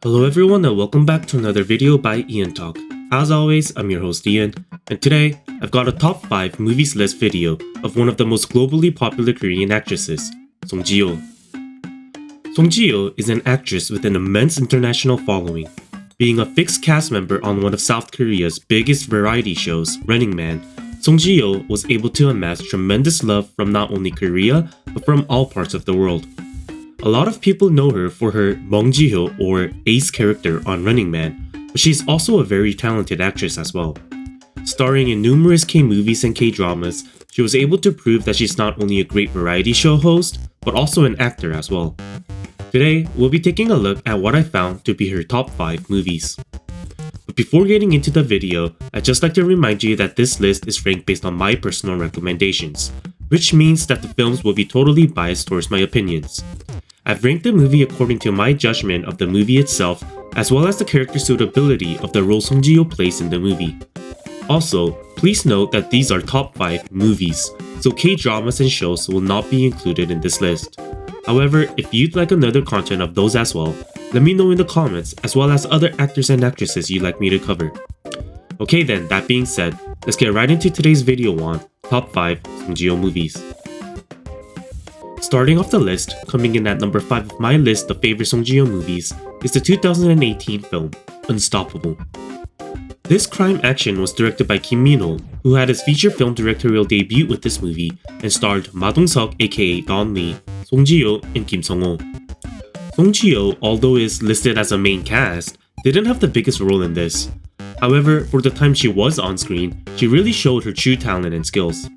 Hello everyone and welcome back to another video by EonTalk. As always, I'm your host Ian, and today I've got a top 5 movies list video of one of the most globally popular Korean actresses, SONG JI HYO. SONG JI HYO is an actress with an immense international following. Being a fixed cast member on one of South Korea's biggest variety shows, Running Man, SONG JI HYO was able to amass tremendous love from not only Korea, but from all parts of the world. A lot of people know her for her Mong Ji-hyo or Ace character on Running Man, but she's also a very talented actress as well. Starring in numerous K-movies and K-dramas, she was able to prove that she's not only a great variety show host, but also an actor as well. Today, we'll be taking a look at what I found to be her top 5 movies. But before getting into the video, I'd just like to remind you that this list is ranked based on my personal recommendations, which means that the films will be totally biased towards my opinions. I've ranked the movie according to my judgment of the movie itself, as well as the character suitability of the role SONG JI HYO plays in the movie. Also, please note that these are top 5 movies, so K-dramas and shows will not be included in this list. However, if you'd like another content of those as well, let me know in the comments, as well as other actors and actresses you'd like me to cover. Okay then, that being said, let's get right into today's video on Top 5 SONG JI HYO movies. Starting off the list, coming in at number 5 of my list of favorite SONG JI HYO movies, is the 2018 film, Unstoppable. This crime action was directed by Kim Min-ho, who had his feature film directorial debut with this movie, and starred Ma Dong-seok aka Don Lee, SONG JI HYO, and Kim Sung-ho. SONG JI HYO, although is listed as a main cast, didn't have the biggest role in this. However, for the time she was on screen, she really showed her true talent and skills.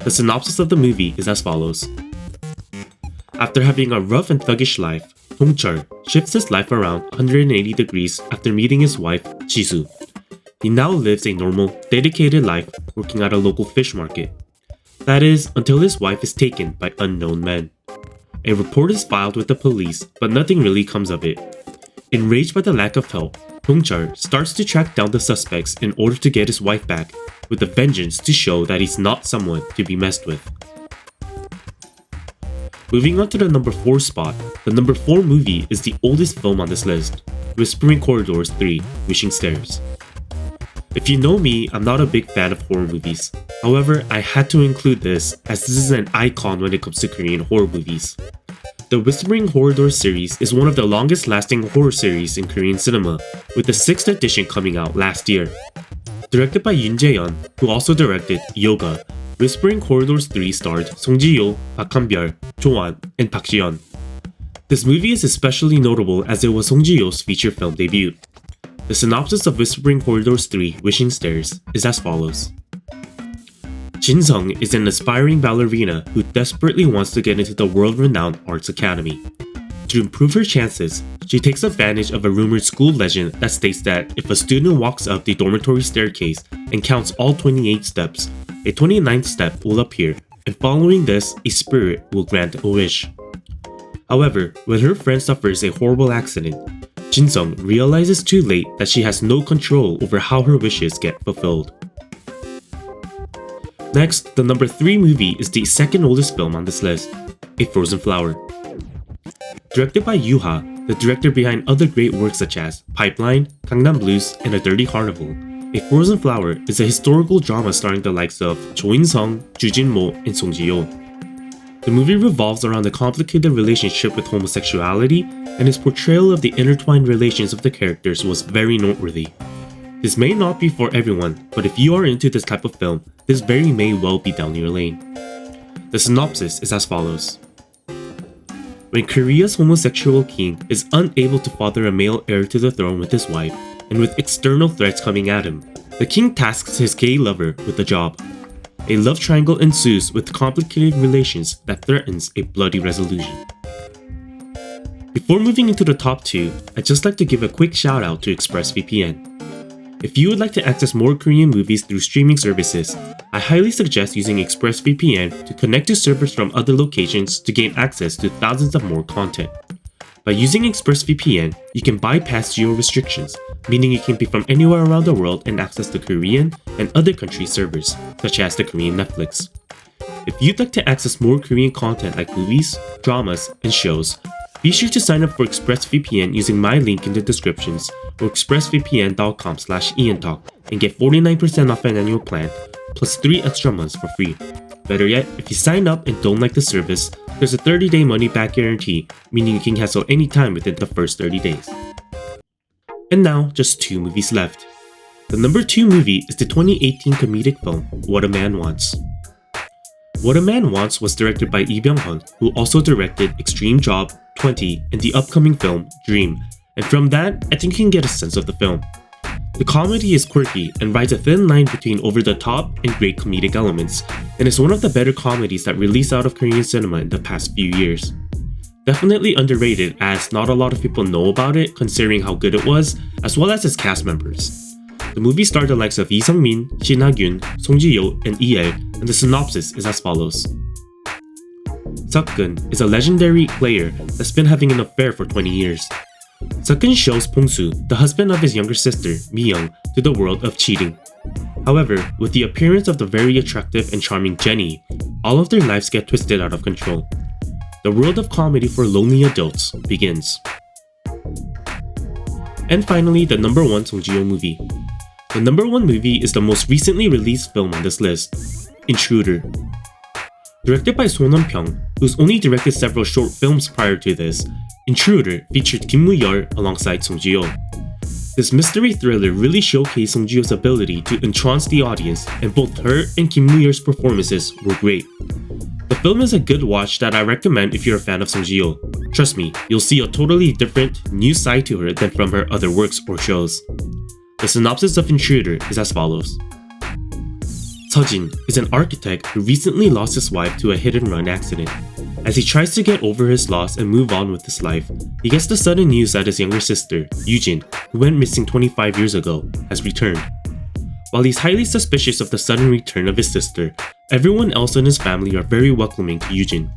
The synopsis of the movie is as follows. After having a rough and thuggish life, Dong-chul shifts his life around 180 degrees after meeting his wife, Jisoo. He now lives a normal, dedicated life working at a local fish market. That is, until his wife is taken by unknown men. A report is filed with the police, but nothing really comes of it. Enraged by the lack of help, Dong-chul starts to track down the suspects in order to get his wife back, with a vengeance to show that he's not someone to be messed with. Moving on to the number 4 spot, the number 4 movie is the oldest film on this list, Whispering Corridors 3, Wishing Stairs. If you know me, I'm not a big fan of horror movies. However, I had to include this as this is an icon when it comes to Korean horror movies. The Whispering Corridors series is one of the longest lasting horror series in Korean cinema, with the 6th edition coming out last year. Directed by Yoon Jae-yeon, who also directed Yoga, Whispering Corridors 3 starred SONG JI HYO, Park Han-byul, Jo-an, and Park Ji-yeon. This movie is especially notable as it was SONG JI HYO's feature film debut. The synopsis of Whispering Corridors 3, Wishing Stairs, is as follows. Jin-sung is an aspiring ballerina who desperately wants to get into the world-renowned arts academy. To improve her chances, she takes advantage of a rumored school legend that states that if a student walks up the dormitory staircase and counts all 28 steps, a 29th step will appear, and following this, a spirit will grant a wish. However, when her friend suffers a horrible accident, Jin-sung realizes too late that she has no control over how her wishes get fulfilled. Next, the number 3 movie is the second oldest film on this list, A Frozen Flower. Directed by Yoo-ha, the director behind other great works such as Pipeline, Gangnam Blues, and A Dirty Carnival, A Frozen Flower is a historical drama starring the likes of Jo In-sung, Joo Jin-mo, and SONG JI HYO. The movie revolves around the complicated relationship with homosexuality, and his portrayal of the intertwined relations of the characters was very noteworthy. This may not be for everyone, but if you are into this type of film, this very may well be down your lane. The synopsis is as follows. When Korea's homosexual king is unable to father a male heir to the throne with his wife, and with external threats coming at him, the king tasks his gay lover with a job. A love triangle ensues with complicated relations that threatens a bloody resolution. Before moving into the top 2, I'd just like to give a quick shout out to ExpressVPN. If you would like to access more Korean movies through streaming services, I highly suggest using ExpressVPN to connect to servers from other locations to gain access to thousands of more content. By using ExpressVPN, you can bypass geo restrictions, meaning you can be from anywhere around the world and access the Korean and other countries' servers, such as the Korean Netflix. If you'd like to access more Korean content like movies, dramas, and shows, Be sure to sign up for ExpressVPN using my link in the descriptions or expressvpn.com/EonTalk and get 49% off an annual plan plus 3 extra months for free. Better yet, if you sign up and don't like the service, there's a 30-day money-back guarantee, meaning you can cancel anytime within the first 30 days. And now, just 2 movies left. The number 2 movie is the 2018 comedic film, What a Man Wants. What a Man Wants was directed by Lee Byung-hun, who also directed Extreme Job, 20, and the upcoming film, Dream, and from that, I think you can get a sense of the film. The comedy is quirky and rides a thin line between over-the-top and great comedic elements, and is one of the better comedies that released out of Korean cinema in the past few years. Definitely underrated as not a lot of people know about it considering how good it was, as well as its cast members. The movie starred the likes of Lee Sung-min, Shin Ha-gyun, Song Ji Hyo, and EL, and the synopsis is as follows. Seok-gun is a legendary player that's been having an affair for 20 years. Seok-gun shows Pong-soo, the husband of his younger sister, Mi-young, to the world of cheating. However, with the appearance of the very attractive and charming Jenny, all of their lives get twisted out of control. The world of comedy for lonely adults begins. And finally, the number 1 Song Ji Hyo movie. The number 1 movie is the most recently released film on this list, Intruder. Directed by Son Won-pyung, who's only directed several short films prior to this, Intruder featured Kim Woo-yeol alongside Song Ji Hyo. This mystery thriller really showcased Song Ji Hyo's ability to entrance the audience, and both her and Kim Woo-yeol's performances were great. The film is a good watch that I recommend if you're a fan of Song Ji Hyo. Trust me, you'll see a totally different, new side to her than from her other works or shows. The synopsis of Intruder is as follows. Seo-jin is an architect who recently lost his wife to a hit-and-run accident. As he tries to get over his loss and move on with his life, he gets the sudden news that his younger sister, Yoo-jin, who went missing 25 years ago, has returned. While he's highly suspicious of the sudden return of his sister, everyone else in his family are very welcoming to Yoo-jin.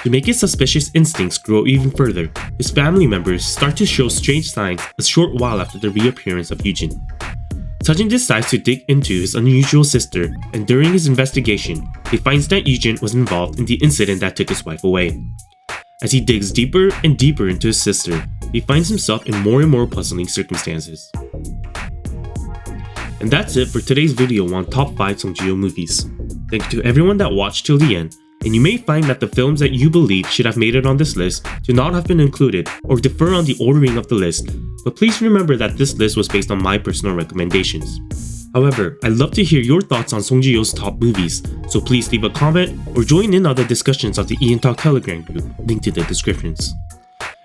To make his suspicious instincts grow even further, his family members start to show strange signs a short while after the reappearance of Yoo-jin. Seo-jin decides to dig into his unusual sister, and during his investigation, he finds that Yoo-jin was involved in the incident that took his wife away. As he digs deeper and deeper into his sister, he finds himself in more and more puzzling circumstances. And that's it for today's video on top 5 Song Ji Hyo movies. Thank you to everyone that watched till the end, and you may find that the films that you believe should have made it on this list do not have been included or differ on the ordering of the list, but please remember that this list was based on my personal recommendations. However, I'd love to hear your thoughts on Song Ji Hyo's top movies, so please leave a comment or join in on the discussions of the EonTalk Telegram group linked in the descriptions.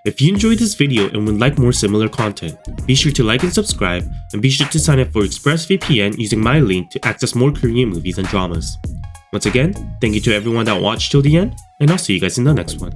If you enjoyed this video and would like more similar content, be sure to like and subscribe, and be sure to sign up for ExpressVPN using my link to access more Korean movies and dramas. Once again, thank you to everyone that watched till the end, and I'll see you guys in the next one.